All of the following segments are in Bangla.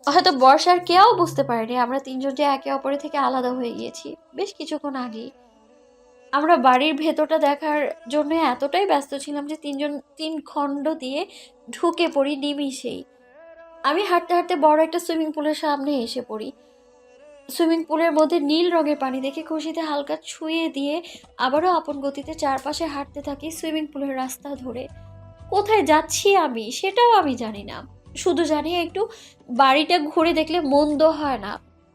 হয়তো বর্ষার কেউ বুঝতে পারেনি আমরা তিনজন যে একে অপরের থেকে আলাদা হয়ে গিয়েছি বেশ কিছুক্ষণ আগেই। আমরা বাড়ির ভেতরটা দেখার জন্য এতটাই ব্যস্ত ছিলাম যে তিনজন তিন খণ্ড দিয়ে ঢুকে পড়ি নিমিষেই। আমি হাঁটতে হাঁটতে বড় একটা সুইমিং পুলের সামনে এসে পড়ি। সুইমিং পুলের মধ্যে নীল রঙের পানি দেখে খুশিতে হালকা ছুঁয়ে দিয়ে আবারও আপন গতিতে চারপাশে হাঁটতে থাকি সুইমিং পুলের রাস্তা ধরে। কোথায় যাচ্ছি আমি সেটাও আমি জানি না, শুধু জানি একটু বাড়িটা ঘুরে দেখলে মন্দ হয় না।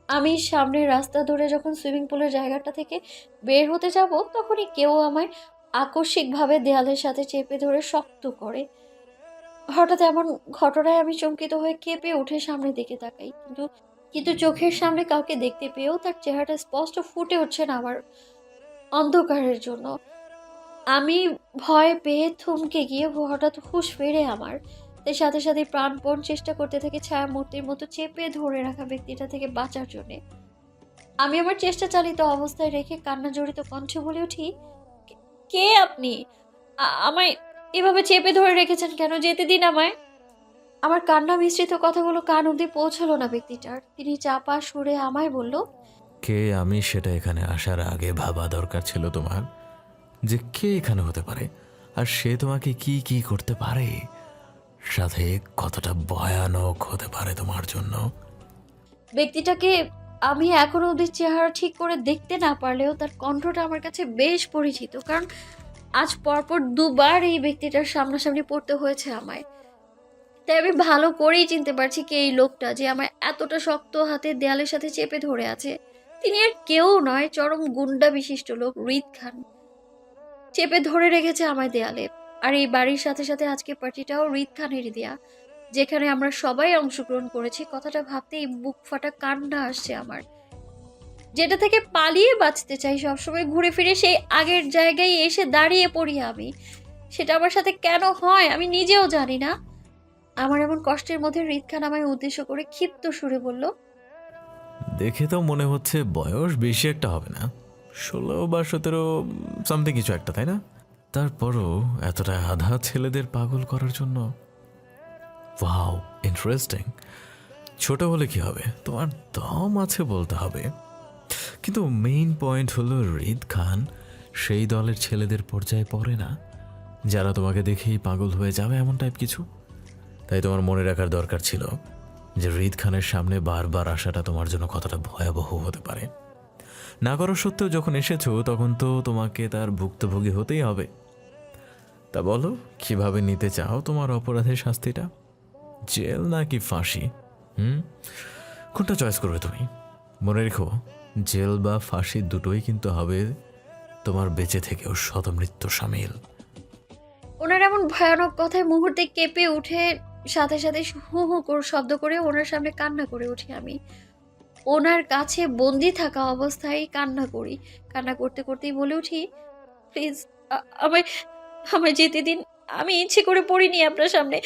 আমি সামনের রাস্তা ধরে যখন সুইমিং পুলের জায়গাটা থেকে বের হতে যাব তখনই কেউ আমায় আকস্মিকভাবে দেয়ালের সাথে চেপে ধরে শক্ত করে। হঠাৎ এমন ঘটনায় আমি চমকিত হয়ে কেঁপে উঠে সামনের দিকে তাকাই, কিন্তু কিন্তু চোখের সামনে কাউকে দেখতে পেয়েও তার চেহারাটা স্পষ্ট ফুটে উঠছে না আমার অন্ধকারের জন্য। আমি ভয় পেয়ে থমকে গিয়ে হঠাৎ হুঁশ ফেরে আমার। তাই সাথে সাথে প্রাণপণ চেষ্টা করতে থাকি ছায়া মূর্তির মতো চেপে ধরে রাখা ব্যক্তিটা থেকে বাঁচার জন্যে। আমি আমার চেষ্টা চালিত অবস্থায় রেখে কান্না জড়িত কণ্ঠে বলে উঠি, কে আপনি? আমায় এভাবে চেপে ধরে রেখেছেন কেন? যেতে দিন আমায়। আমার কান্না মিশ্রিত কথাগুলো কান অব্দি পৌঁছালো না ব্যক্তিটার। তিনি চাপা সুরে আমায় বলল, কে আমি সেটা এখানে আসার আগে ভাবা দরকার ছিল তোমার, যে কে এখানে হতে পারে আর সে তোমাকে কি কি করতে পারে, সাথে কতটা ভয়ানক হতে পারে তোমার জন্য। ব্যক্তিটাকে আমি এখনো অব্দি চেহারা ঠিক করে দেখতে না পারলেও তার কণ্ঠটা আমার কাছে বেশ পরিচিত, কারণ আজ পরপর দুবার এই ব্যক্তিটার সামনাসামনি পড়তে হয়েছে আমায়। তাই আমি ভালো করেই চিনতে পারছি কে এই লোকটা যে আমায় এতটা শক্ত হাতে দেয়ালের সাথে চেপে ধরে আছে। তিনি আর কেউ নয়, চরম গুন্ডা বিশিষ্ট লোক হৃদ খান। চেপে ধরে রেখেছে আমায় দেয়ালে। আর এই বাড়ির সাথে সাথে আজকে পার্টিটাও হৃদ খানেরই দেয়া, যেখানে আমরা সবাই অংশগ্রহণ করেছি। কথাটা ভাবতেই বুক ফাটা কান্না আসছে আমার। যেটা থেকে পালিয়ে বাঁচতে চাই সবসময়, ঘুরে ফিরে সেই আগের জায়গায় এসে দাঁড়িয়ে পড়ি আমি। সেটা আমার সাথে কেন হয় আমি নিজেও জানি না। আমার এমন কষ্টের মধ্যে হৃদ খান আমায় উদ্দেশ্য করে ক্ষিপ্ত সুরে বলল, দেখে তো মনে হচ্ছে বয়স বেশি একটা হবে না, 16 বা 17 সামথিং কিছু একটা, তাই না? তারপরও এতটা আধা ছেলেদের পাগল করার জন্য। Wow, interesting. ছোট হলে কি হবে, তোমার দম আছে বলতে হবে। কিন্তু মেইন পয়েন্ট হলো হৃদ খান সেই দলের ছেলেদের পর্যায়ে পড়ে না যারা তোমাকে দেখেই পাগল হয়ে যাবে এমন টাইপ কিছু। তাই তোমার মনে রাখার দরকার ছিল যে হৃদ খানের সামনে বারবার আসাটা তোমার জন্য কতটা ভয়াবহ হতে পারে। না করা সত্ত্বেও যখন এসেছো তখন তো তোমাকে তার ভুক্তভোগী হতেই হবে। তা বলো, কিভাবে নিতে চাও তোমার অপরাধের শাস্তিটা? জেল নাকি ফাঁসি? হুম, কোনটা চয়েস করবে তুমি? মনে রেখো, জেল বা ফাঁসি দুটোই কিন্তু হবে তোমার বেঁচে থেকেও শতমৃত্যু সামিল। ওনার এমন ভয়ানক কথায় মুহূর্তে কেঁপে উঠে সাথে সাথে হু হু করে শব্দ করে ওনার সামনে কান্না করে উঠি আমি। ওনার কাছে বন্দি থাকা অবস্থায় কান্না করি। কান্না করতে করতেই বলে উঠি, প্লিজ আমায় আমায় যেতে দিন। আমি ইচ্ছে করে পড়িনি আপনার সামনে।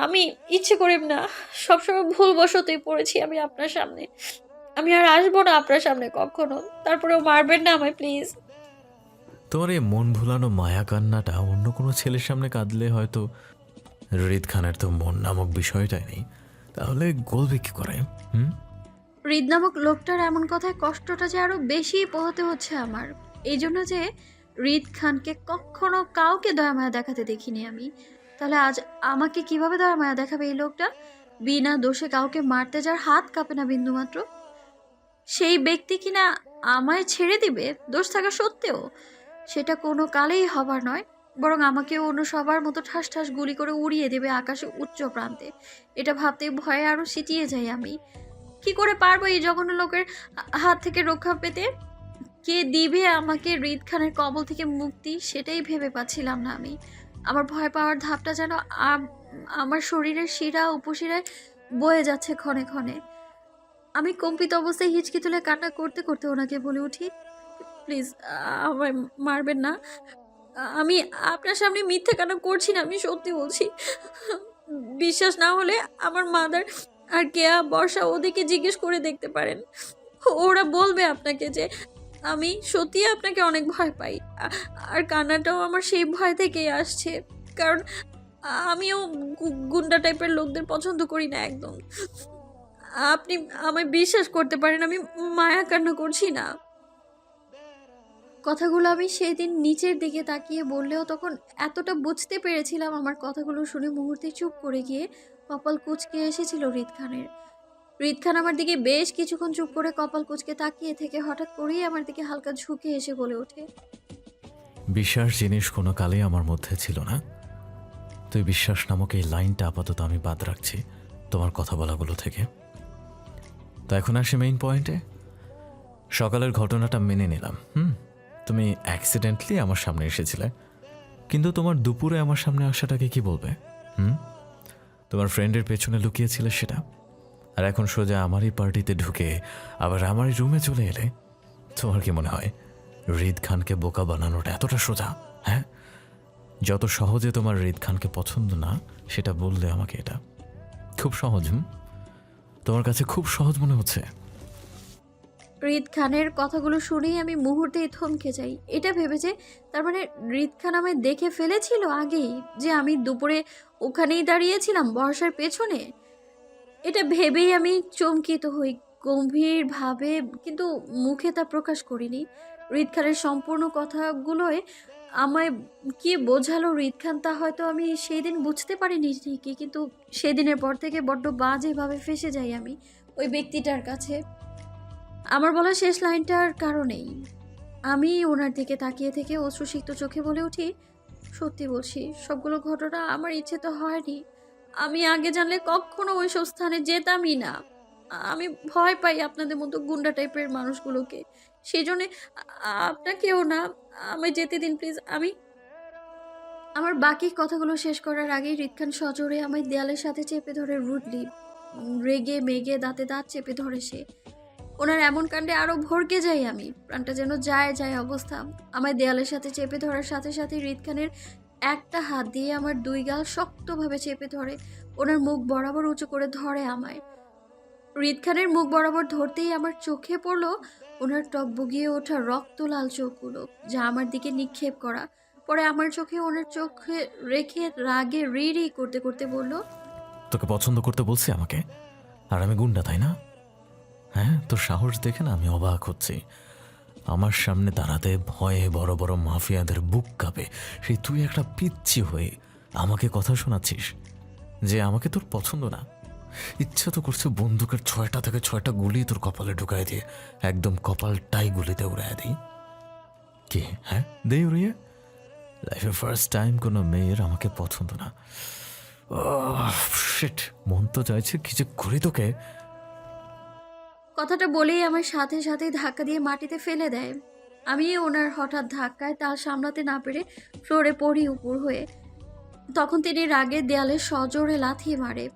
আমি ইচ্ছে করে না, সবসময় ভুলবশতই পড়েছি আমি আপনার সামনে। আমি আর আসবো না আপনার সামনে কখনো। তারপরেও মারবেন না আমায় প্লিজ। তোমার এই মন ভুলানো মায়া কান্নাটা অন্য কোনো ছেলের সামনে কাঁদলে হয়তো, হৃদ খানের তো মন নামক বিষয়টাই নেই, তাহলে গলবে কি করে? হুম। হৃদ নামক লোকটার এমন কথায় কষ্টটা যে আরো বেশি পোহাতে হচ্ছে আমার। এই জন্য যে হৃদ খানকে কখনো কাউকে দয়া মায়া দেখাতে দেখিনি আমি। তাহলে আজ আমাকে কিভাবে দয়া মায়া দেখাবে এই লোকটা? বিনা দোষে কাউকে মারতে যার হাত কাঁপে না বিন্দুমাত্র, সেই ব্যক্তি কিনা আমায় ছেড়ে দিবে দোষ থাকা সত্ত্বেও? সেটা কোনো কালেই হবার নয়, বরং আমাকে অন্য সবার মতো ঠাস ঠাস গুলি করে উড়িয়ে দেবে আকাশে উচ্চ প্রান্তে। এটা ভাবতেই ভয়ে আরো সিটিয়ে যাই আমি। কি করে পারবো এই জঘন্য লোকের হাত থেকে রক্ষা পেতে? কে দিবে আমাকে হৃদ খানের কবল থেকে মুক্তি সেটাই ভেবে পাচ্ছিলাম না আমি। আমার ভয় পাওয়ার ধাপটা যেন আমার শরীরের শিরা উপশিরায় বয়ে যাচ্ছে ক্ষণে ক্ষণে। আমি কম্পিত অবস্থায় হিচকি তুলে কান্না করতে করতে ওনাকে বলে উঠি, প্লিজ আমায় মারবেন না। আমি আপনার সামনে মিথ্যে কেন করছি না, আমি সত্যি বলছি। বিশ্বাস না হলে আমার মাদার আর কেয়া, বর্ষা ওদেরকে জিজ্ঞেস করে দেখতে পারেন। ওরা বলবে আপনাকে যে আমি সত্যি আপনাকে অনেক ভয় পাই। আর কান্নাটাও আমার সেই ভয় থেকেই আসছে, কারণ আমিও গুন্ডা টাইপের লোকদের পছন্দ করি না একদম। আপনি আমায় বিশ্বাস করতে পারেন, আমি মায়া কান্না করছি না। কথাগুলো আমি সেদিন নিচের দিকে তাকিয়ে বললেও তখন এতটা বুঝতে পেরেছিলাম, আমার কথাগুলো শুনে মুহূর্তে চুপ করে গিয়ে কপাল কুঁচকে এসেছিল হৃদ খানের। হৃদ খান আমার দিকে বেশ কিছুক্ষণ চুপ করে কপাল কুঁচকে তাকিয়ে থেকে হঠাৎ করেই আমার দিকে হালকা ঝুঁকে এসে বলে ওঠে, বিশ্বাস জিনিস কোনো কালেই আমার মধ্যে ছিল না। তুই বিশ্বাস নামক এই লাইনটা আপাতত আমি বাদ রাখছি তোমার কথা বলাগুলো থেকে। তো এখন আসি মেইন পয়েন্টে। সকালের ঘটনাটা মেনে নিলাম। তুমি অ্যাক্সিডেন্টলি আমার সামনে এসেছিলে, কিন্তু তোমার দুপুরে আমার সামনে আসাটাকে কি বলবে? তোমার ফ্রেন্ডের পেছনে লুকিয়েছিলে সেটা, আর এখন সোজা আমারই পার্টিতে ঢুকে আবার আমারই রুমে চলে এলে। তোমার কি মনে হয় হৃদ খানকে বোকা বানানোটা এতটা সোজা? হ্যাঁ, যত সহজে তোমার হৃদ খানকে পছন্দ না সেটা বললে আমাকে, এটা খুব সহজ। তোমার কাছে খুব সহজ মনে হচ্ছে? হৃদ খানের কথাগুলো শুনেই আমি মুহূর্তেই থমকে যাই। এটা ভেবে যে তার মানে হৃদ খান আমায় দেখে ফেলেছিল আগেই, যে আমি দুপুরে ওখানেই দাঁড়িয়েছিলাম বর্ষার পেছনে। এটা ভেবেই আমি চমকিত হই গম্ভীরভাবে, কিন্তু মুখে তা প্রকাশ করিনি। হৃদ খানের সম্পূর্ণ কথাগুলোয় আমায় কি বোঝালো হৃদ খান তা হয়তো আমি সেই দিন বুঝতে পারিনি ঠিকই, কিন্তু সেদিনের পর থেকে বড্ড বাজেভাবে ফেঁসে যাই আমি ওই ব্যক্তিটার কাছে। আমার বলা শেষ লাইনটার কারণেই আমি ওনার দিকে তাকিয়ে থেকে অশ্রুসিক্ত চোখে বলে উঠি, সত্যি বলছি, সবগুলো ঘটনা আমার ইচ্ছে তো হয়নি। আমি আগে জানলে কখনো ওইসব স্থানে যেতামই না। আমি ভয় পাই আপনাদের মতো গুন্ডা টাইপের মানুষগুলোকে। সেই জন্যে আপনাকেও না, আমায় যেতে দিন প্লিজ। আমার বাকি কথাগুলো শেষ করার আগেই হৃদখান সজোরে আমায় দেয়ালের সাথে চেপে ধরে রুডলি, রেগে মেগে দাঁতে দাঁত চেপে ধরে সে। ওনার এমন কাণ্ডে আরো ভড়কে যাই আমি, প্রাণটা যেন যায় যায় অবস্থা। আমায় দেয়ালের সাথে চেপে ধরার সাথে সাথে হৃদ খানের একটা হাত দিয়ে আমার দুই গাল শক্তভাবে চেপে ধরে ওনার মুখ বরাবর উঁচু করে ধরে আমায়। হৃদ খানের মুখ বরাবর ধরতেই আমার চোখে পড়লো ওনার টকবগিয়ে ওঠা রক্ত লাল চোখগুলো, যা আমার দিকে নিক্ষেপ করা। পরে আমার চোখে ওনার চোখে রেখে রাগে রি রি করতে করতে বলল, তোকে পছন্দ করতে বলছি আমাকে, আর আমি গুন্ডা, তাই না? হ্যাঁ, তোর সাহস দেখে না আমি অবাক হচ্ছি। আমার সামনে দাঁড়াতে ভয়ে বড় বড় মাফিয়াদের বুক কাঁপে, সেই তুই একটা পিচ্ছি হয়ে আমাকে কথা শোনাচ্ছিস যে আমাকে তোর পছন্দ না। ইচ্ছা তো করছে বন্দুকের 6টা থেকে 6টা গুলি তোর কপালে ঢুকাই দিয়ে একদম কপালটাই গুলিতে উড়াই দিই। কি হ্যাঁ, দেই উড়িয়ে? লাইফে ফার্স্ট টাইম কোনো মেয়ের আমাকে পছন্দ না। শিট, মন তো চাইছে কি যে করি তোকে। কথাটা বলেই আমার সাথে সাথেই ধাক্কা দিয়ে মাটিতে ফেলে দেয়। আমি ওনার হঠাৎ ধাক্কায় তাল সামলাতে না পেরে ফ্লোরে পড়ি উপর হয়ে। তখন তিনি রাগের দেয়ালে সজোরে লাথি মারে।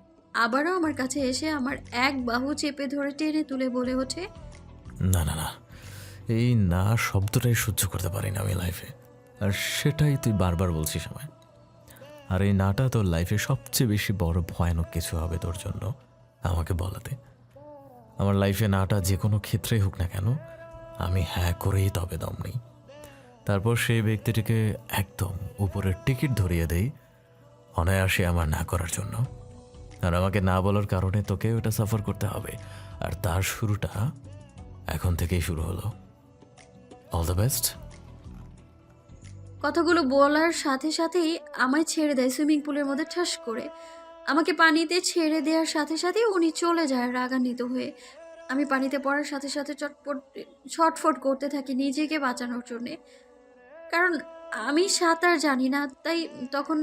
আবারও আমার কাছে এসে আমার এক বাহু চেপে ধরে টেনে তুলে বলে ওঠে, না না না, এই না শব্দটাই সহ্য করতে পারি না আমি লাইফে, আর সেটাই তুই বারবার বলছিস আমায়। আর এই নাটা তোর লাইফে সবচেয়ে বেশি বড় ভয়ানক কিছু হবে তোর জন্য আমাকে বলাতে। আমার লাইফে নাটা যে কোনো ক্ষেত্রেই হোক না কেন, আমি হ্যাঁ করেই তবে দম নেই। তারপর সেই ব্যক্তিটিকে একদম উপরের টিকিট ধরিয়ে দেই অনায়াসে আমার না করার জন্য। আর আমাকে না বলার কারণে তোকে ওটা সাফার করতে হবে, আর তার শুরুটা এখন থেকেই শুরু হলো। All the best. কথাগুলো বলার সাথে সাথেই আমায় ছেড়ে দেয় সুইমিং পুলের মধ্যে ঠাস করে। আমাকে পানিতে ছেড়ে দেওয়ার সাথে সাথেই উনি চলে যায় রাগান্বিত হয়ে। আমি পানিতে পড়ার সাথে সাথে ছটফট করতে থাকি নিজেকে বাঁচানোর জন্যে। কারণ আমি সাঁতার জানি না, তাই তখন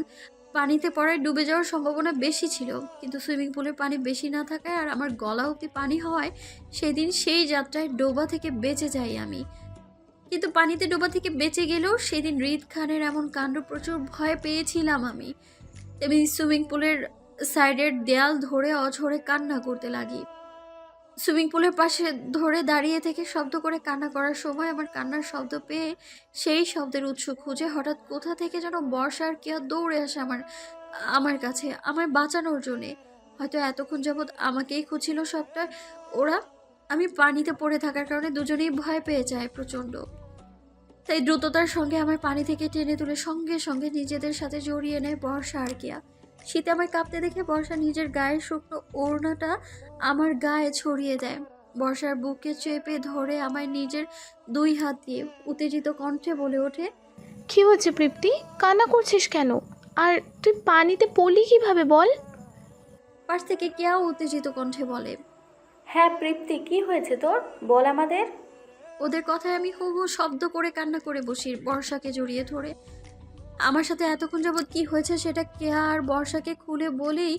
পানিতে পড়ায় ডুবে যাওয়ার সম্ভাবনা বেশি ছিল। কিন্তু সুইমিং পুলের পানি বেশি না থাকায় আর আমার গলা অবধি পানি হওয়ায় সেদিন সেই যাত্রায় ডোবা থেকে বেঁচে যাই আমি। কিন্তু পানিতে ডোবা থেকে বেঁচে গেলেও সেদিন হৃদ খানের এমন কাণ্ড প্রচুর ভয় পেয়েছিলাম আমি। তেমনি সুইমিং পুলের সাইডের দেয়াল ধরে অঝরে কান্না করতে লাগি। সুইমিং পুলের পাশে ধরে দাঁড়িয়ে থেকে শব্দ করে কান্না করার সময় আমার কান্নার শব্দ পেয়ে সেই শব্দের উৎস খুঁজে হঠাৎ কোথা থেকে যেন বর্ষার কেউ দৌড়ে আসে আমার কাছে আমার বাঁচানোর জন্যে। হয়তো এতক্ষণ যাবৎ আমাকেই খুঁজছিল সবটা ওরা। আমি পানিতে পড়ে থাকার কারণে দুজনেই ভয় পেয়ে যায় প্রচণ্ড। তাই দ্রুততার সঙ্গে আমার পানি থেকে টেনে তুলে সঙ্গে সঙ্গে নিজেদের সাথে জড়িয়ে নেয় বর্ষা আর কেয়া। শীতে আমায় কাঁপতে দেখে বর্ষা নিজের গায়ের শুকনো ওড়নাটা আমার গায়ে ছড়িয়ে দেয়। বর্ষার বুকে চেপে ধরে আমায় নিজের 2 হাত দিয়ে উত্তেজিত কণ্ঠে বলে ওঠে, কি হয়েছে তৃপ্তি? কান্না করছিস কেন? আর তুই পানিতে পড়লি কিভাবে বল? পাশ থেকে কেউ উত্তেজিত কণ্ঠে বলে। হ্যাঁ তৃপ্তি, কি হয়েছে তোর? বল আমাদের। ওদের কথায় আমি হু হু শব্দ করে কান্না করে বসি বর্ষাকে জড়িয়ে ধরে। আমার সাথে এতক্ষণ যাবৎ কি হয়েছে সেটা কেয়া আর বর্ষাকে খুলে বলেই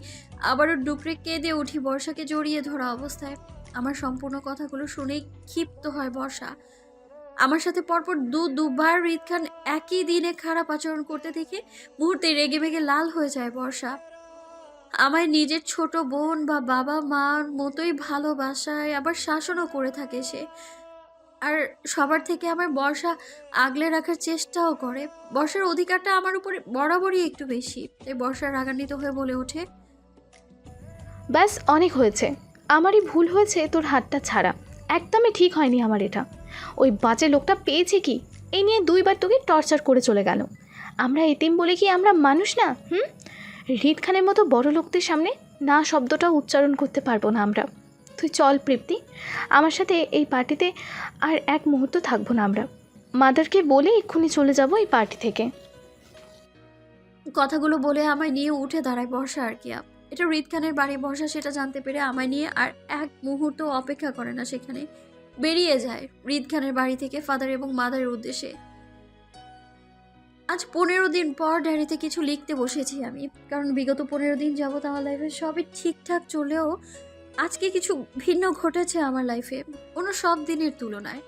আবারও ডুকরে কেঁদে উঠি বর্ষাকে জড়িয়ে ধরা অবস্থায়। আমার সম্পূর্ণ কথাগুলো শুনেই ক্ষিপ্ত হয় বর্ষা। আমার সাথে পরপর দুবার হৃদ খান একই দিনে খারাপ আচরণ করতে দেখে মুহূর্তে রেগে মেগে লাল হয়ে যায় বর্ষা। আমায় নিজের ছোট বোন বা বাবা মার মতোই ভালোবাসায় আবার শাসনও করে থাকে সে। আর সবার থেকে আমার বর্ষা আগলে রাখার চেষ্টাও করে। বর্ষার অধিকারটা আমার উপরে বরাবরই একটু বেশি, তাই বর্ষা রাগান্বিত হয়ে বলে ওঠে, ব্যাস অনেক হয়েছে। আমারই ভুল হয়েছে তোর হাতটা ছাড়া। একদমই ঠিক হয়নি আমার এটা। ওই বাজে লোকটা পেয়েছে কি এই নিয়ে 2বার তোকে টর্চার করে চলে গেল। আমরা এতিম বলে কি আমরা মানুষ না? হৃদ খানের মতো বড় লোকদের সামনে না শব্দটা উচ্চারণ করতে পারবো না আমরা। তুই চল তৃপ্তি, আমার সাথে এই পার্টিতে আর এক মুহূর্ত থাকবো না আমরা। মাদারকে বলে এক্ষুনি চলে যাব এই পার্টি থেকে। কথাগুলো বলে আমায় নিয়ে উঠে দাঁড়ায় বর্ষা। আর কিয়া এটা হৃদ খানের বাড়ি। বর্ষা সেটা জানতে পেরে আমায় নিয়ে আর এক মুহূর্ত অপেক্ষা করে না, সেখানে বেরিয়ে যায় হৃদ খানের বাড়ি থেকে ফাদার এবং মাদারের উদ্দেশ্যে। আজ 15 দিন পর ডায়েরিতে কিছু লিখতে বসেছি আমি, কারণ বিগত 15 দিন যাবত আমার লাইফে সবই ঠিকঠাক চলেও আজকে কিছু ভিন্ন ঘটেছে আমার লাইফে অন্য সব দিনের তুলনায়।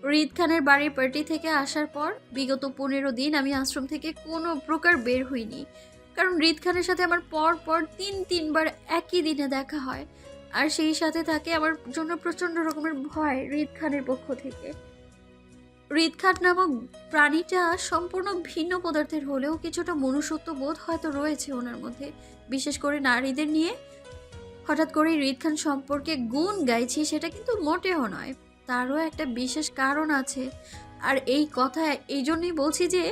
হৃদ খানের বাড়ির পার্টি থেকে আসার পর বিগত 15 দিন আমি আশ্রম থেকে কোনো প্রকার বের হইনি, কারণ হৃদ খানের সাথে আমার পর 3বার একই দিনে দেখা হয়। আর সেই সাথে থাকে আমার জন্য প্রচণ্ড রকমের ভয় হৃদ খানের পক্ষ থেকে। হৃদ খান নামক প্রাণীটা সম্পূর্ণ ভিন্ন পদার্থের হলেও কিছুটা মনুষ্যত্ব বোধ হয়তো রয়েছে ওনার মধ্যে, বিশেষ করে নারীদের নিয়ে। হঠাৎ করে হৃদ খান সম্পর্কে গুণ গাইছি সেটা কিন্তু মোটেও নয়, তারও একটা বিশেষ কারণ আছে। আর এই কথা এই জন্যই বলছি যে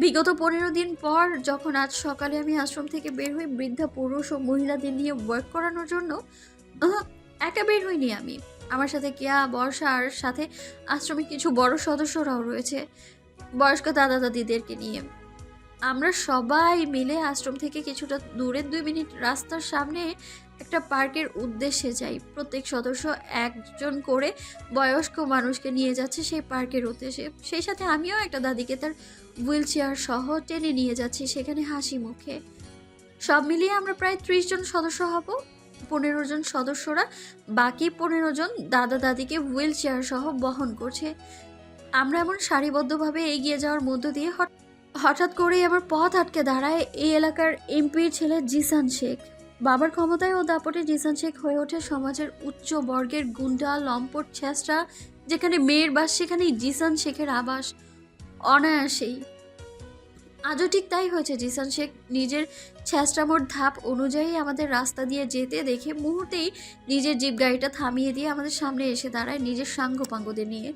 বিগত 15 দিন পর যখন আজ সকালে আমি আশ্রম থেকে বের হই বৃদ্ধা পুরুষ ও মহিলাদের নিয়ে ওয়ার্ক করানোর জন্য, একা বের হইনি আমি। আমার সাথে কেয়া, বর্ষা আর সাথে আশ্রমে কিছু বড় সদস্যরাও রয়েছে বয়স্ক দাদা দাদিদেরকে নিয়ে। আমরা সবাই মিলে আশ্রম থেকে কিছুটা দূরে 2 মিনিট রাস্তার সামনে একটা পার্কের উদ্দেশ্যে যাই। প্রত্যেক সদস্য একজন করে বয়স্ক মানুষকে নিয়ে যাচ্ছে সেই পার্কের উদ্দেশ্যে। সেই সাথে আমিও একটা দাদিকে তার হুইল চেয়ার সহ টেনে নিয়ে যাচ্ছি সেখানে হাসি মুখে। সব মিলিয়ে আমরা প্রায় 30 জন সদস্য হব। 15 জন সদস্যরা বাকি 15 জন দাদা দাদিকে হুইল চেয়ার সহ বহন করছে। আমরা এমন সারিবদ্ধভাবে এগিয়ে যাওয়ার মধ্য দিয়ে হঠাৎ করেই আমার পথ আটকে দাঁড়ায় এই এলাকার এমপির ছেলে জিসান শেখ। বাবার ক্ষমতায় ও দাপটে জিসান শেখ হয়ে ওঠে সমাজের উচ্চ বর্গের গুন্ডা লম্পট ছেঁচড়া। যেখানে মেয়ের বাস সেখানেই জিসান শেখের আবাস অনায়াসেই। আজও ঠিক তাই হয়েছে। জিসান শেখ নিজের ছ্যাঁচড়ামোর ধাপ অনুযায়ী আমাদের রাস্তা দিয়ে যেতে দেখে মুহূর্তেই নিজের জিপ গাড়িটা থামিয়ে দিয়ে আমাদের সামনে এসে দাঁড়ায় নিজের সাঙ্গপাঙ্গদের নিয়ে।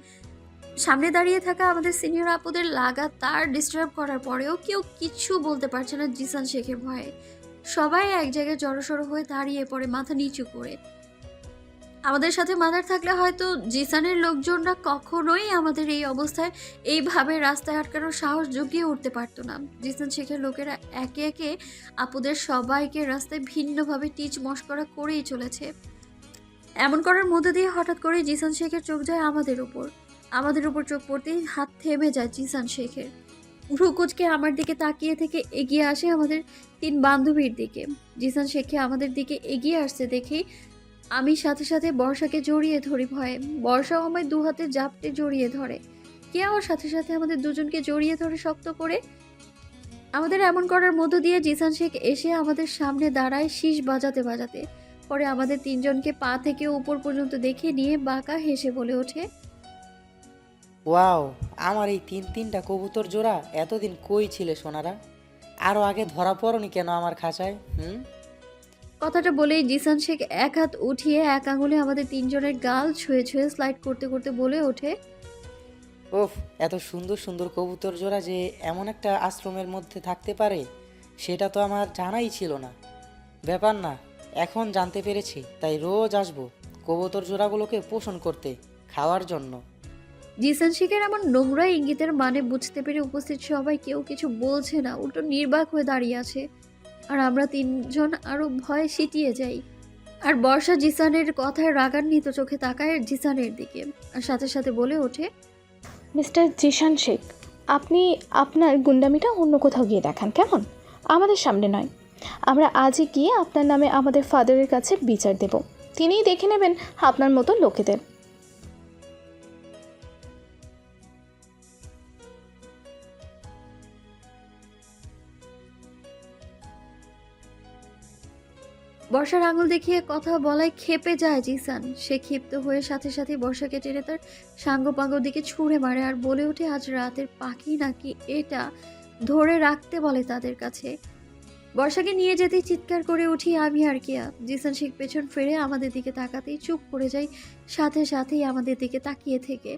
সামনে দাঁড়িয়ে থাকা আমাদের সিনিয়র আপুদের লাগাতার ডিস্টার্ব করার পরেও কেউ কিছু বলতে পারছে না জিসান শেখের ভয়ে। সবাই এক জায়গায় জড়সড় হয়ে দাঁড়িয়ে পড়ে মাথা নিচু করে। আমাদের সাথে মাদার থাকলে হয়তো জিসানের লোকজনরা কখনোই আমাদের এই অবস্থায় এইভাবে রাস্তায় আটকানোর সাহস জুগিয়ে উঠতে পারতো না। জিসান শেখের লোকেরা একে একে আপুদের সবাইকে রাস্তায় ভিন্নভাবে টিচ মশকরা করেই চলেছে। এমন করার মধ্যে দিয়ে হঠাৎ করে জিসান শেখের চোখ যায় আমাদের উপর চোখ পড়তেই হাত থেমে যায় জিসান শেখের। ভ্রুকুচকে আমার দিকে তাকিয়ে থেকে এগিয়ে আসে আমাদের 3 বান্ধবীর দিকে। জিসান শেখে আমাদের দিকে এগিয়ে আসছে দেখে আমি সাথে সাথে বর্ষাকে জড়িয়ে ধরি ভয়ে। বর্ষাও আমায় 2 হাতে জাপটে জড়িয়ে ধরে। কেউ সাথে সাথে আমাদের দুজনকে জড়িয়ে ধরে শক্ত করে। আমাদের এমন করার মধ্য দিয়ে জিসান শেখ এসে আমাদের সামনে দাঁড়ায় শীষ বাজাতে বাজাতে। পরে আমাদের 3 জনকে পা থেকে উপর পর্যন্ত দেখে নিয়ে বাঁকা হেসে বলে ওঠে, ওয়াও, আমার এই তিনটা কবুতর জোড়া এতদিন কই ছিলে সোনারা? আরও আগে ধরা পড়নি কেন আমার খাঁচায়? কথাটা বলেই জিসান শেখ এক হাত উঠিয়ে এক আঙুলে আমাদের 3 জনের গাল ছুঁয়ে ছুঁয়ে স্লাইড করতে করতে বলে ওঠে, ওফ, এত সুন্দর সুন্দর কবুতর জোড়া যে এমন একটা আশ্রমের মধ্যে থাকতে পারে সেটা তো আমার জানাই ছিল না। ব্যাপার না, এখন জানতে পেরেছি, তাই রোজ আসবো কবুতর জোড়াগুলোকে পোষণ করতে, খাওয়ার জন্য। জিসান শেখের এমন নোংরা ইঙ্গিতের মানে বুঝতে পেরে উপস্থিত সবাই কেউ কিছু বলছে না, উল্টো নির্বাক হয়ে দাঁড়িয়ে আছে। আর আমরা তিনজন আরো ভয়ে সিটিয়ে যাই। আর বর্ষা জিসানের কথায় রাগান্বিত চোখে তাকায় জিসানের দিকে, আর সাথে সাথে বলে ওঠে, মিস্টার জিশান শেখ, আপনি আপনার গুন্ডামিটা অন্য কোথাও গিয়ে দেখান কেমন, আমাদের সামনে নয়। আমরা আজই গিয়ে আপনার নামে আমাদের ফাদারের কাছে বিচার দেব, তিনিই দেখে নেবেন আপনার মতো লোকেদের। বর্ষার আঙুল দেখিয়ে কথা বলায় ক্ষেপে যায় জিসান। সে ক্ষিপ্ত হয়ে সাথে সাথে বর্ষাকে টেনে তার সাঙ্গপাঙ্গর দিকে ছুঁড়ে মারে আর বলে ওঠে, আজ রাতের পাখি নাকি এটা, ধরে রাখতে বলে তাদের কাছে। বর্ষাকে নিয়ে যেতেই চিৎকার করে উঠি আমি আর কেয়া। জিসান শেখ পেছন ফিরে আমাদের দিকে তাকাতেই চুপ করে যায়, সাথে সাথেই আমাদের দিকে তাকিয়ে থেকে।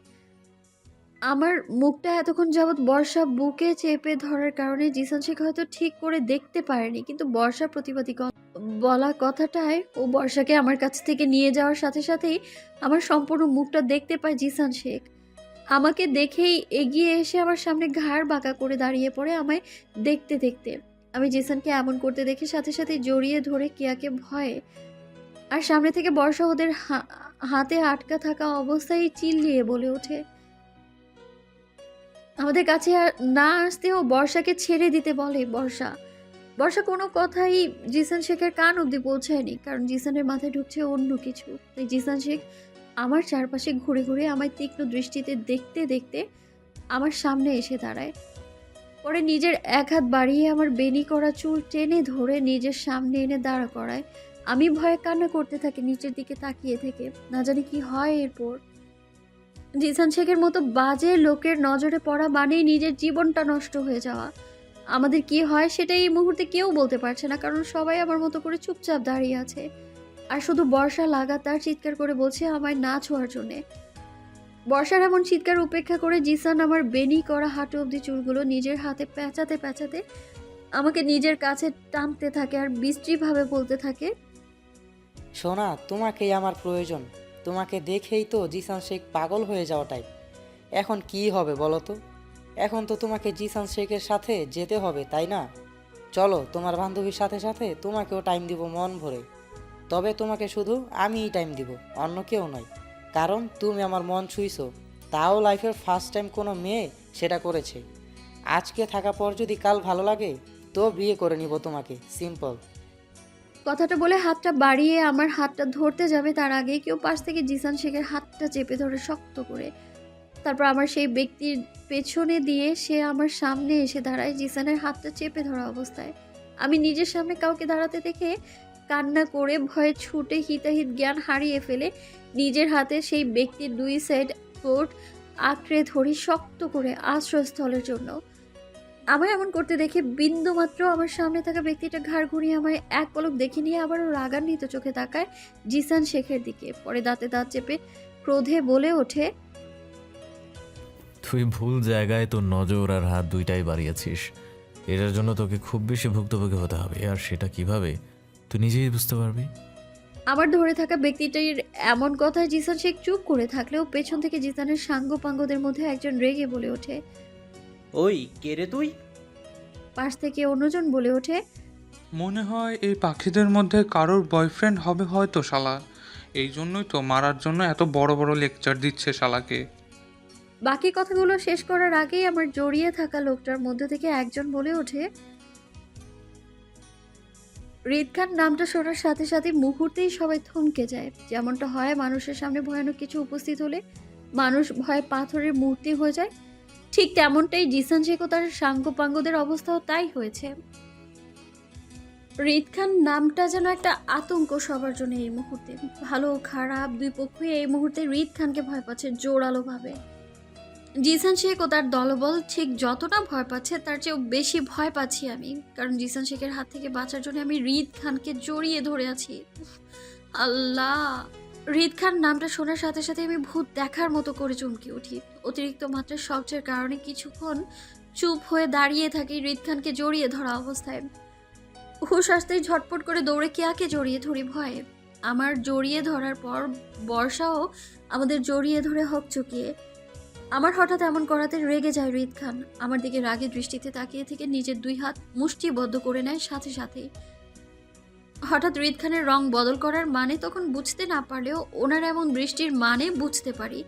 আমার মুখটা এতক্ষণ যাবৎ বর্ষা বুকে চেপে ধরার কারণে জিসান শেখ হয়তো ঠিক করে দেখতে পারেনি, কিন্তু বর্ষার প্রতিবাদী বলা কথাটায় ও বর্ষাকে আমার কাছ থেকে নিয়ে যাওয়ার সাথে সাথেই আমার সম্পূর্ণ মুখটা দেখতে পায় জিসান শেখ। আমাকে দেখেই এগিয়ে এসে আমার সামনে ঘাড় বাঁকা করে দাঁড়িয়ে পড়ে আমায় দেখতে দেখতে। আমি জিসানকে এমন করতে দেখে সাথে সাথে জড়িয়ে ধরে কেয়াকে ভয়ে, আর সামনে থেকে বর্ষা ওদের হাতে আটকা থাকা অবস্থায় চিল্লিয়ে বলে ওঠে, আমাদের কাছে আর না আসতেও বর্ষাকে ছেড়ে দিতে বলে। বর্ষা কোনো কথাই জিসান শেখের কান অব্দি পৌঁছায়নি, কারণ জিসানের মাথায় ঢুকছে অন্য কিছু। তাই জিসান শেখ আমার চারপাশে ঘুরে ঘুরে আমায় তীক্ষ্ণ দৃষ্টিতে দেখতে দেখতে আমার সামনে এসে দাঁড়ায়। পরে নিজের এক হাত বাড়িয়ে আমার বেনি করা চুল টেনে ধরে নিজের সামনে এনে দাঁড়া করায়। আমি ভয়ে কান্না করতে থাকি নিচের দিকে তাকিয়ে থেকে, না জানি কি হয় এরপর। জিসান শেখের মতো বাজে লোকের নজরে পড়া মানেই নিজের জীবনটা নষ্ট হয়ে যাওয়া। আমাদের কি হয় সেটা এই মুহূর্তে কেউ বলতে পারছে না, কারণ সবাই আমার মতো করে চুপচাপ দাঁড়িয়ে আছে। আর শুধু বর্ষা লাগাতার চিৎকার করে বলছে আমায় না ছোঁয়ার জন্যে। বর্ষার এমন চিৎকার উপেক্ষা করে জিসান আমার বেনি করা হাঁটু অবধি চুলগুলো নিজের হাতে প্যাঁচাতে প্যাঁচাতে আমাকে নিজের কাছে টানতে থাকে আর বিশ্রীভাবে বলতে থাকে, সোনা, তোমাকেই আমার প্রয়োজন। তোমাকে দেখেই তো জিসান শেখ পাগল হয়ে যাওয়াটাই। এখন কি হবে বলো তো? এখন তো তোমাকে জিসান শেখের সাথে যেতে হবে, তাই না? চলো, তোমার বান্ধবীর সাথে সাথে তোমাকেও টাইম দিব মন ভরে। তবে তোমাকে শুধু আমিই টাইম দিব, অন্য কেউ নয়। কারণ তুমি আমার মন ছুঁইছো, তাও লাইফের ফার্স্ট টাইম কোনো মেয়ে সেটা করেছে। আজকে থাকা পর যদি কাল ভালো লাগে তো বিয়ে করে নিব তোমাকে, সিম্পল। কথাটা বলে হাতটা বাড়িয়ে আমার হাতটা ধরতে যাবে তার আগে কেউ পাশ থেকে জিসান শেখের হাতটা চেপে ধরে শক্ত করে। তারপর আমার সেই ব্যক্তির পেছনে দিয়ে সে আমার সামনে এসে দাঁড়ায় জিসানের হাতটা চেপে ধরা অবস্থায়। আমি নিজের সামনে কাউকে দাঁড়াতে দেখে কান্না করে ভয়ে ছুটে হিতাহিত জ্ঞান হারিয়ে ফেলে নিজের হাতে সেই ব্যক্তির দুই সাইড কোট আঁকড়ে ধরি শক্ত করে আশ্রয়স্থলের জন্য। আমায় এমন করতে দেখে বিন্দুমাত্র আমার সামনে থাকা ব্যক্তিটা ঘাড় ঘুরিয়ে আমায় এক পলক দেখে নিয়ে আবারও রাগান্বিত চোখে তাকায় জিসান শেখের দিকে। পরে দাঁতে দাঁত চেপে ক্রোধে বলে ওঠে, তুই ভুল জায়গায় তোর নজর আর হাত দুইটাই বাড়িয়েছিস। এটার জন্য তোকে খুব বেশি ভুক্তভোগী হতে হবে, আর সেটা কিভাবে তুই নিজেই বুঝতে পারবি। আমার ধরে থাকা ব্যক্তিটির এমন কথায় জিসান শেখ চুপ করে থাকলেও পেছন থেকে জিসানের সাঙ্গপাঙ্গদের মধ্যে একজন রেগে বলে ওঠে, ওই কে রে তুই? পাশ থেকে অন্যজন বলে ওঠে, মনে হয় এই পাখিদের মধ্যে কারোর বয়ফ্রেন্ড হবে হয়তো শালা, এই জন্যই তো মারার জন্য এত বড় বড় লেকচার দিচ্ছে শালাকে। বাকি কথাগুলো শেষ করার আগেই আমার জড়িয়ে থাকা লোকটার মধ্যে থেকে একজন বলে ওঠে, রিদ খান নামটা শোনার সাথে সাথে মুহূর্তেই সবাই থমকে যায়। যেমনটা হয় মানুষের সামনে ভয়ানক কিছু উপস্থিত হলে মানুষ ভয়ে পাথরের মূর্তি হয়ে যায়, ঠিক তেমনটাই জিসান শেখ ও তার সাঙ্গপাঙ্গদের অবস্থাও তাই হয়েছে। রিদ খান নামটা যেন একটা আতঙ্ক সবার জন্য এই মুহূর্তে। ভালো খারাপ দুই পক্ষই এই মুহূর্তে রিদ খানকে ভয় পাচ্ছে জোরালোভাবে। জিসান শেখ ও তার দলবল ঠিক যতটা ভয় পাচ্ছে তার চেয়েও বেশি ভয় পাচ্ছি আমি, কারণ জিসান শেখের হাত থেকে বাঁচার জন্য আমি রিদ খানকে জড়িয়ে ধরে আছি। আল্লাহ, হৃদ খান নামটা শোনার সাথে সাথে আমি ভূত দেখার মতো করে চমকে উঠি। অতিরিক্ত মাত্রার শব্দের কারণে কিছুক্ষণ চুপ হয়ে দাঁড়িয়ে থাকি হৃদ খানকে জড়িয়ে ধরা অবস্থায়। হুশ আসতেই ঝটপট করে দৌড়ে কেয়াকে জড়িয়ে ধরি ভয়ে। আমার জড়িয়ে ধরার পর বর্ষাও আমাদের জড়িয়ে ধরে হকচকিয়ে। আমার হঠাৎ এমন করাতে রেগে যায় হৃদ খান। আমার দিকে রাগে দৃষ্টিতে তাকিয়ে থেকে নিজের 2 হাত মুষ্টিবদ্ধ করে নেয় সাথে সাথেই। হঠাৎ হৃদ খানের রং বদল করার মানে তখন বুঝতে না পারলেও ওনার এমন দৃষ্টির মানে বুঝতে পারি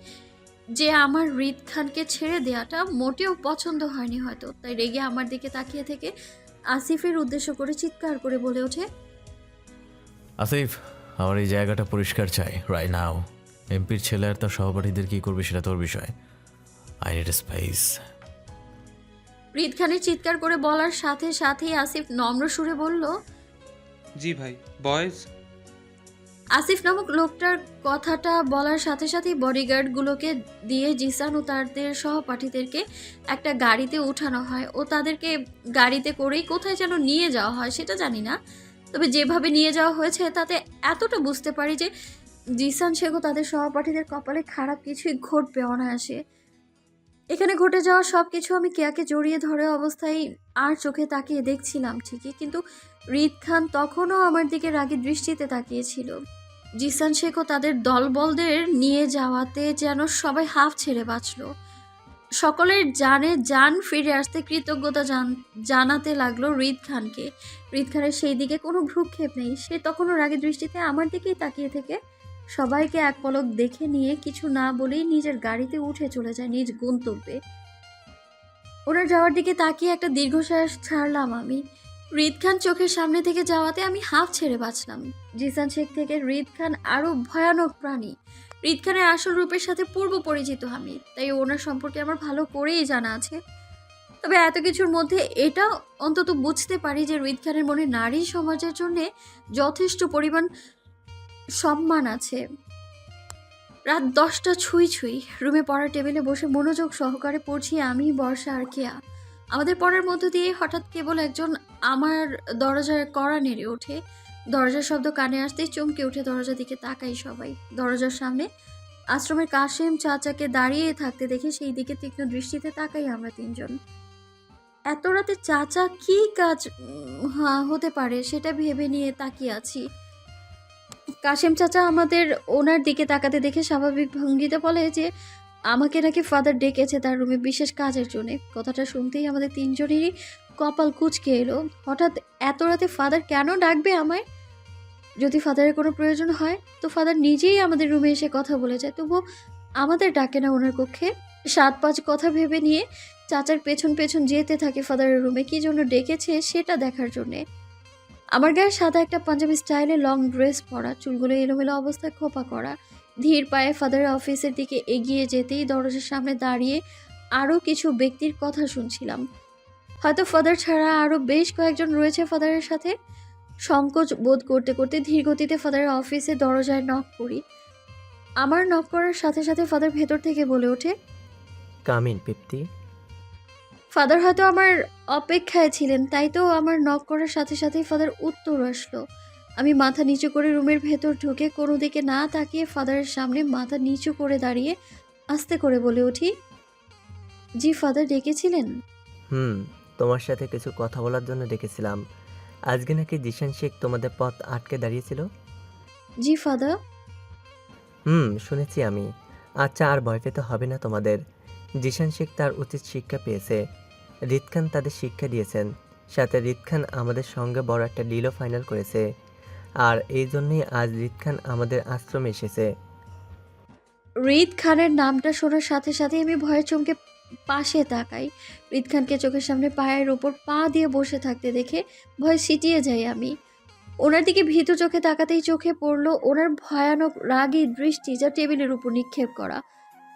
যে আমার হৃদ খানকে ছেড়ে দেওয়াটা মোটেও পছন্দ হয়নি হয়তো। তাই রেগে আমার দিকে তাকিয়ে থেকে আসিফের উদ্দেশ্য করে চিৎকার করে বলে ওঠে, আসিফ, আমার এই জায়গাটা পরিষ্কার চাই রাইট নাও। এমপির ছেলে আর তার সহপাঠীদের কি করবে সেটা তোর বিষয়। I need space. হৃদ খানের চিৎকার করে বলার সাথে সাথেই আসিফ নম্র সুরে বলল, জি ভাই। বয়েজ, আসিফ নামক লোকটার কথাটা বলার সাথে সাথেই বডিগার্ডগুলোকে দিয়ে জিসান ও তাদের সহপাঠীদেরকে একটা গাড়িতে উঠানো হয় ও তাদেরকে গাড়িতে করেই কোথায় যেন নিয়ে যাওয়া হয় সেটা জানি না। তবে যেভাবে নিয়ে যাওয়া হয়েছে তাতে এতটা বুঝতে পারি যে জিসান শেখও তাদের সহপাঠীদের কপালে খারাপ কিছুই ঘটবে অনায়াসে। এখানে ঘটে যাওয়া সব কিছু আমি কেয়াকে জড়িয়ে ধরে অবস্থায় আর চোখে তাকিয়ে দেখছিলাম ঠিকই, কিন্তু হৃদ খান তখনও আমার দিকে রাগী দৃষ্টিতে তাকিয়েছিল। জিসান শেখও তাদের দলবলদের নিয়ে যাওয়াতে যেন সবাই হাফ ছেড়ে বাঁচল। সকলের জান ফিরে আসতে কৃতজ্ঞতা জানাতে লাগলো হৃদ খানকে। হৃদ খানের সেই দিকে কোনো ভ্রুক্ষেপ নেই। সে তখনও রাগী দৃষ্টিতে আমার দিকেই তাকিয়ে থেকে সবাইকে এক পলক দেখে নিয়ে কিছু না বলেই নিজের গাড়িতে উঠে চলে যায় নিজ গন্তব্যে। ওনার যাওয়ার দিকে তাকিয়ে একটা দীর্ঘশ্বাস ছাড়লাম আমি। হৃদ খান চোখের সামনে থেকে যাওয়াতে আমি হাফ ছেড়ে বাঁচলাম। জিসান শেখ থেকে হৃদ খান আরো ভয়ানক প্রাণী। হৃদ খানের আসল রূপের সাথে পূর্ব পরিচিত আমি, তাই ওনার সম্পর্কে আমার ভালো করেই জানা আছে। তবে এত কিছুর মধ্যে এটা অন্তত বুঝতে পারি যে হৃদ খানের মনে নারী সমাজের জন্য যথেষ্ট পরিমাণ সম্মান আছে। রাত 10টা ছুঁই ছুঁই। রুমে পড়ার টেবিলে বসে মনোযোগ সহকারে পড়ছি আমি, বর্ষা আর কেয়া। আমাদের পড়ার মধ্য দিয়ে হঠাৎ কেবল একজন আমার দরজার কড়া নেড়ে ওঠে। দরজার শব্দ কানে আসতেই চমকে উঠে দরজার দিকে তাকাই সবাই। দরজার সামনে আশ্রমের কাশেম চাচাকে দাঁড়িয়ে থাকতে দেখে সেই দিকে তীক্ষ্ণ দৃষ্টিতে তাকাই আমরা 3 জন। এত রাতে চাচা কি কাজ হতে পারে সেটা ভেবে নিয়ে তাকিয়ে আছি। কাশেম চাচা আমাদের ওনার দিকে তাকাতে দেখে স্বাভাবিক ভঙ্গিতে বলে যে আমাকে নাকি ফাদার ডেকেছে তার রুমে বিশেষ কাজের জন্য। কথাটা শুনতেই আমাদের 3 জনেরই কপাল কুঁচকে এলো। হঠাৎ এত রাতে ফাদার কেন ডাকবে আমায়? যদি ফাদারের কোনো প্রয়োজন হয় তো ফাদার নিজেই আমাদের রুমে এসে কথা বলে যায়, তবুও আমাদের ডাকে না ওনার কক্ষে। 7-5 কথা ভেবে নিয়ে চাচার পেছন পেছন যেতে থাকে ফাদারের রুমে, কি জন্য ডেকেছে সেটা দেখার জন্যে। আমার গায়ে সাদা একটা পাঞ্জাবি স্টাইলে লং ড্রেস পরা, চুলগুলো এলোমেলো অবস্থায় খোপা করা। ধীর পায়ে ফাদারের অফিসের দিকে এগিয়ে যেতেই দরজার সামনে দাঁড়িয়ে আরও কিছু ব্যক্তির কথা শুনছিলাম। হয়তো ফাদার ছাড়া আরও বেশ কয়েকজন রয়েছে ফাদারের সাথে। সংকোচ বোধ করতে করতে ধীর গতিতে ফাদারের অফিসে দরজায় নক করি। আমার নক করার সাথে সাথে ফাদার ভেতর থেকে বলে ওঠে, কামিন পিপ্তি। ফাদার হয়তো আমার অপেক্ষায় ছিলেন, তাই তো আমার নক করার সাথে সাথেই ফাদার উত্তর আসলো। আমি মাথা নিচু করে রুমের ভেতর ঢুকে কোনো দিকে না তাকিয়ে ফাদারের সামনে মাথা নিচু করে দাঁড়িয়ে আস্তে করে বলে উঠি, জি ফাদার ডেকেছিলেন? তোমার সাথে কিছু কথা বলার জন্য ডেকেছিলাম। আজকে নাকি জিসান শেখ তোমাদের পথ আটকে দাঁড়িয়েছিল। জি ফাদার। শুনেছি আমি। আচ্ছা, আর ভয় পেতে হবে না তোমাদের। জিসান শেখ তার উচিত শিক্ষা পেয়েছে। হৃদ খান তাদের শিক্ষা দিয়েছেন, সাথে হৃদ খান আমাদের সঙ্গে বড় একটা ডিলও ফাইনাল করেছে। আর এই জন্যই আজ হৃদ খান আমাদের আশ্রমে এসেছে। হৃদ খানের নামটা শোনার সাথে সাথে আমি ভয়ে চমকে পাশে তাকাই। হৃদ খানকে চোখের সামনে পায়ের ওপর পা দিয়ে বসে থাকতে দেখে ভয় সিটিয়ে যাই আমি। ওনার দিকে ভীতু চোখে তাকাতেই চোখে পড়লো ওনার ভয়ানক রাগী দৃষ্টি, যা টেবিলের উপর নিক্ষেপ করা।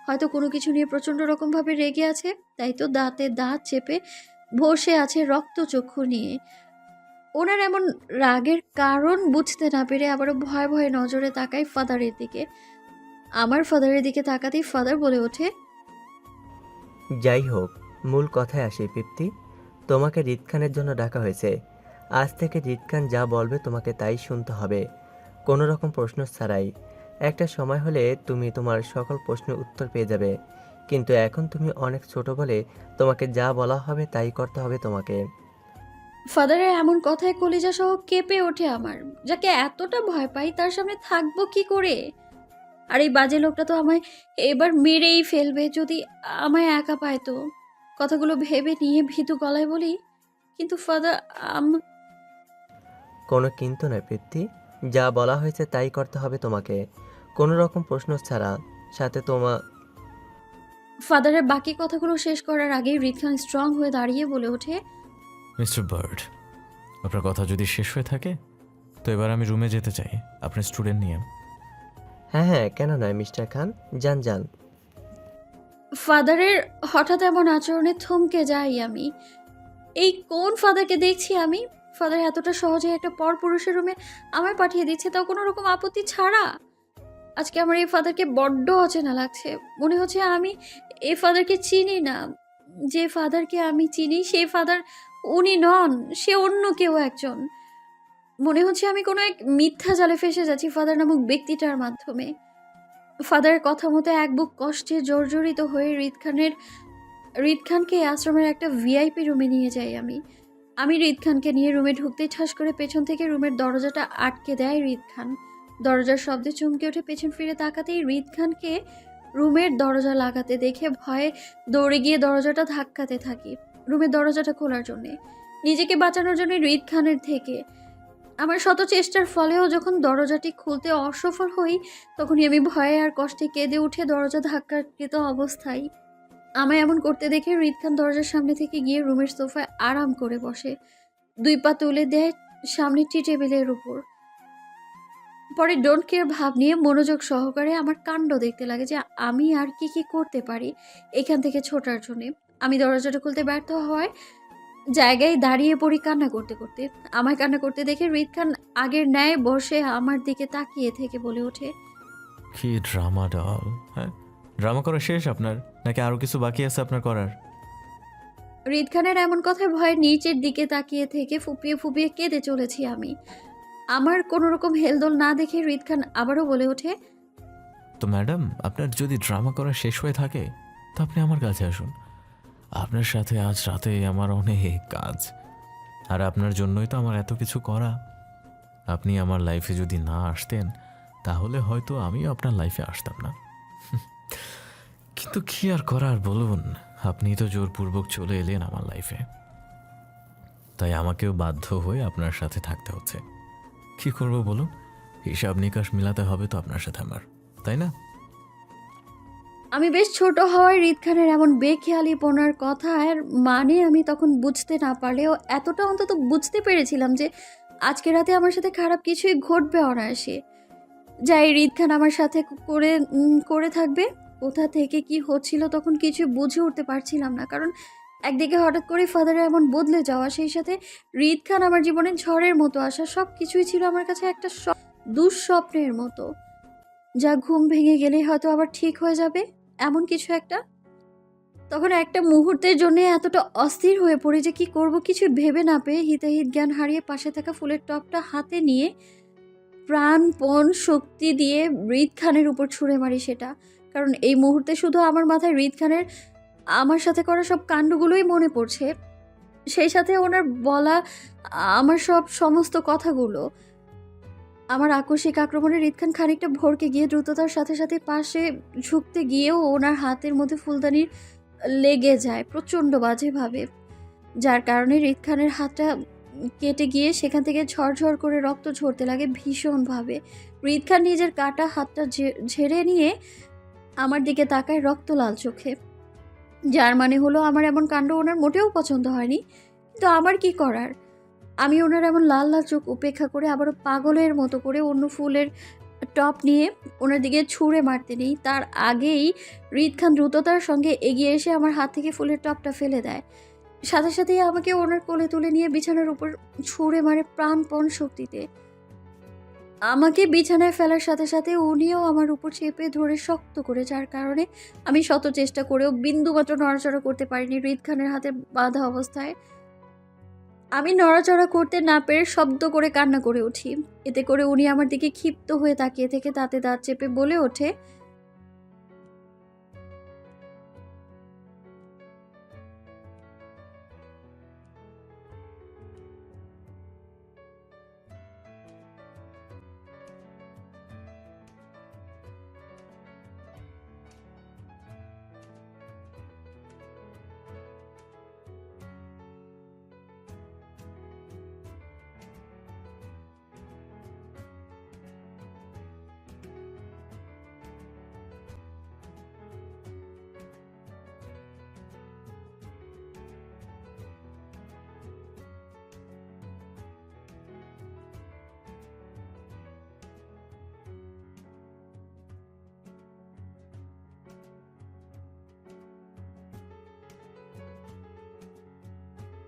হয়তো কোনো কিছু নিয়ে প্রচণ্ড রকমভাবে রেগে আছে, তাই তো দাঁতে দাঁত চেপে বসে আছে রক্তচক্ষু নিয়ে। ওনার এমন রাগের কারণ বুঝতে না পেরে আবারও ভয়ে ভয়ে নজরে তাকাই ফাদারের দিকে। আমার ফাদারের দিকে তাকাতেই ফাদার বলে ওঠে, যাই হোক, মূল কথায় আসি পিপ্তি। তোমাকে হৃদ খানের জন্য ডাকা হয়েছে। আজ থেকে হৃদ খান যা বলবে তোমাকে তাই শুনতে হবে, কোনো রকম প্রশ্ন ছাড়াই। একটা সময় হলে তুমি তোমার সকল প্রশ্নের উত্তর পেয়ে যাবে, কিন্তু এখন তুমি অনেক ছোট বলে তোমাকে যা বলা হবে তাই করতে হবে তোমাকে। ফাদারের এমন কথায় কলিজা সহ কেঁপে ওঠে আমার। যাকে এতটা ভয় পাই তার সামনে থাকবো কি করে? আর এই বাজে লোকটা তো আমায় এবার মেরেই ফেলবে যদি আমায় একা পায় তো। কথাগুলো ভেবে নিয়ে ভীতু গলায় বলি, কিন্তু ফাদার কোনো কিন্তু নয় প্রীতি, যা বলা হয়েছে তাই করতে হবে তোমাকে, কোনো রকম প্রশ্ন ছাড়া। সাথে ফাদারের বাকি কথাগুলো শেষ করার আগেই হৃদ খান স্ট্রং হয়ে দাঁড়িয়ে বলে ওঠে, মিস্টার বার্ড, আপনার কথা যদি শেষ হয়ে থাকে তো এবার আমি রুমে যেতে চাই আপনার স্টুডেন্ট নিয়ে। হ্যাঁ হ্যাঁ, কেন নয় মিস্টার খান, যান যান। ফাদারের হঠাৎ এমন আচরণে থমকে যাই আমি। এই কোন ফাদারকে দেখছি আমি? ফাদার এতটা সহজে একটা পরপুরুষের রুমে আমায় পাঠিয়ে দিচ্ছে, তাও কোনো রকম আপত্তি ছাড়া। আজকে আমার এই ফাদারকে বড্ড অচেনা লাগছে। মনে হচ্ছে আমি এই ফাদারকে চিনি না। যে ফাদারকে আমি চিনি সেই ফাদার উনি নন, সে অন্য কেউ একজন। মনে হচ্ছে আমি কোনো এক মিথ্যা জালে ফেসে যাচ্ছি ফাদার নামক ব্যক্তিটার মাধ্যমে। ফাদারের কথা মতো এক বুক কষ্টে জর্জরিত হয়ে হৃদ খানকে আশ্রমের একটা ভিআইপি রুমে নিয়ে যাই আমি। হৃদ খানকে নিয়ে রুমে ঢুকতেই ঠাস করে পেছন থেকে রুমের দরজাটা আটকে দেয় হৃদ খান। দরজার শব্দে চমকে উঠে পেছন ফিরে তাকাতেই হৃদ খানকে রুমের দরজা লাগাতে দেখে ভয়ে দৌড়ে গিয়ে দরজাটা ধাক্কাতে থাকি রুমের দরজাটা খোলার জন্যে, নিজেকে বাঁচানোর জন্য হৃদ খানের থেকে। আমার শত চেষ্টার ফলেও যখন দরজাটি খুলতে অসফল হই, তখনই আমি ভয়ে আর কষ্টে কেঁদে উঠে দরজা ধাক্কাকৃত অবস্থায়। আমায় এমন করতে দেখে হৃদ খান দরজার সামনে থেকে গিয়ে রুমের সোফায় আরাম করে বসে, 2 পা তুলে দেয় সামনে টি টেবিলের উপর। পরে ডোন্ট কেয়ার ভাব নিয়ে মনোযোগ সহকারে আমার কাণ্ড দেখতে লাগে যে আমি আর কি কি করতে পারি এখান থেকে ছোটার জন্যে। আমি দরজাটা খুলতে ব্যর্থ হওয়ায় জায়গায় দাঁড়িয়ে পড়ি কান্না করতে করতে। আমায় কান্না করতে দেখে হৃদ খান আগের ন্যায় বসে আমার দিকে তাকিয়ে থেকে বলে ওঠে, কি ড্রামা ডল! হ্যাঁ, ড্রামা করা শেষ আপনার, নাকি আরও কিছু বাকি আছে আপনার করার? হৃদ খানের এমন কথায় ভয়ে নিচের দিকে তাকিয়ে থেকে ফুপিয়ে ফুপিয়ে কেঁদে চলেছি আমি। আমার কোনো রকম হেলদোল না দেখে হৃদ খান আবারও বলে ওঠে, তো ম্যাডাম, আপনার যদি ড্রামা করা শেষ হয়ে থাকে তো আপনি আমার কাছে আসুন। আপনার সাথে আজ রাতে আমার অনেক কাজ, আর আপনার জন্যই তো আমার এত কিছু করা। আপনি আমার লাইফে যদি না আসতেন তাহলে হয়তো আমিও আপনার লাইফে আসতাম না। কিন্তু কি আর করার বলুন, আপনি তো জোরপূর্বক চলে এলেন আমার লাইফে, তাই আমাকেও বাধ্য হয়ে আপনার সাথে থাকতে হচ্ছে। কি করব বলুন, হিসাব নিকাশ মিলাতে হবে তো আপনার সাথে আমার, তাই না? আমি বেশ ছোট হওয়ায় হৃদ খানের এমন বেখেয়ালিপনার কথার মানে আমি তখন বুঝতে না পারলেও এতটা অন্তত বুঝতে পেরেছিলাম যে আজকে রাতে আমার সাথে খারাপ কিছুই ঘটবে অনায়াসে। যাই হৃদ খান আমার সাথে করে থাকবে। কোথা থেকে কি হচ্ছিল তখন কিছু বুঝে উঠতে পারছিলাম না, কারণ একদিকে হঠাৎ করে ফাদারের এমন বদলে যাওয়া, সেই সাথে হৃদ খান আমার জীবনে ঝড়ের মতো আসা, সব কিছুই ছিল আমার কাছে একটা দুঃস্বপ্নের মতো, যা ঘুম ভেঙে গেলেই হয়তো আবার ঠিক হয়ে যাবে, এমন কিছু একটা। তখন একটা মুহূর্তের জন্য এতটা অস্থির হয়ে পড়ি যে কি করব কিছু ভেবে না পেয়ে হিতাহিত জ্ঞান হারিয়ে পাশে থাকা ফুলের টপটা হাতে নিয়ে প্রাণপণ শক্তি দিয়ে হৃদ খানের উপর ছুঁড়ে মারি সেটা। কারণ এই মুহূর্তে শুধু আমার মাথায় হৃদ খানের আমার সাথে করা সব কাণ্ডগুলোই মনে পড়ছে, সেই সাথে ওনার বলা আমার সমস্ত কথাগুলো। আমার আকস্মিক আক্রমণে হৃদ খান খানিকটা ভড়কে গিয়ে দ্রুততার সাথে সাথে পাশে ঝুঁকতে গিয়েও ওনার হাতের মধ্যে ফুলদানির লেগে যায় প্রচণ্ড বাজেভাবে, যার কারণে হৃদ খানের হাতটা কেটে গিয়ে সেখান থেকে ঝরঝর করে রক্ত ঝরতে লাগে ভীষণভাবে। হৃদ খান নিজের কাটা হাতটা ঝেড়ে নিয়ে আমার দিকে তাকায় রক্ত লাল চোখে, যার মানে হলো আমার এমন কাণ্ড ওনার মোটেও পছন্দ হয়নি। কিন্তু আমার কি করার, আমি ওনার এমন লাল লাল চোখ উপেক্ষা করে আবারও পাগলের মতো করে অন্য ফুলের টপ নিয়ে ওনার দিকে ছুঁড়ে মারতে নেই, তার আগেই হৃদ খান দ্রুততার সঙ্গে এগিয়ে এসে আমার হাত থেকে ফুলের টপটা ফেলে দেয়। সাথে সাথেই আমাকে ওনার কোলে তুলে নিয়ে বিছানার উপর ছুঁড়ে মারে প্রাণপণ শক্তিতে। আমাকে বিছানায় ফেলার সাথে সাথে উনিও আমার উপর চেপে ধরে শক্ত করে, যার কারণে আমি শত চেষ্টা করেও বিন্দুমাত্র নড়াচড়া করতে পারিনি হৃদ খানের হাতে বাঁধা অবস্থায়। আমি নড়াচড়া করতে না পেরে শব্দ করে কান্না করে উঠি। এতে করে উনি আমার দিকে ক্ষিপ্ত হয়ে তাকিয়ে থেকে দাঁতে দাঁত চেপে বলে ওঠে,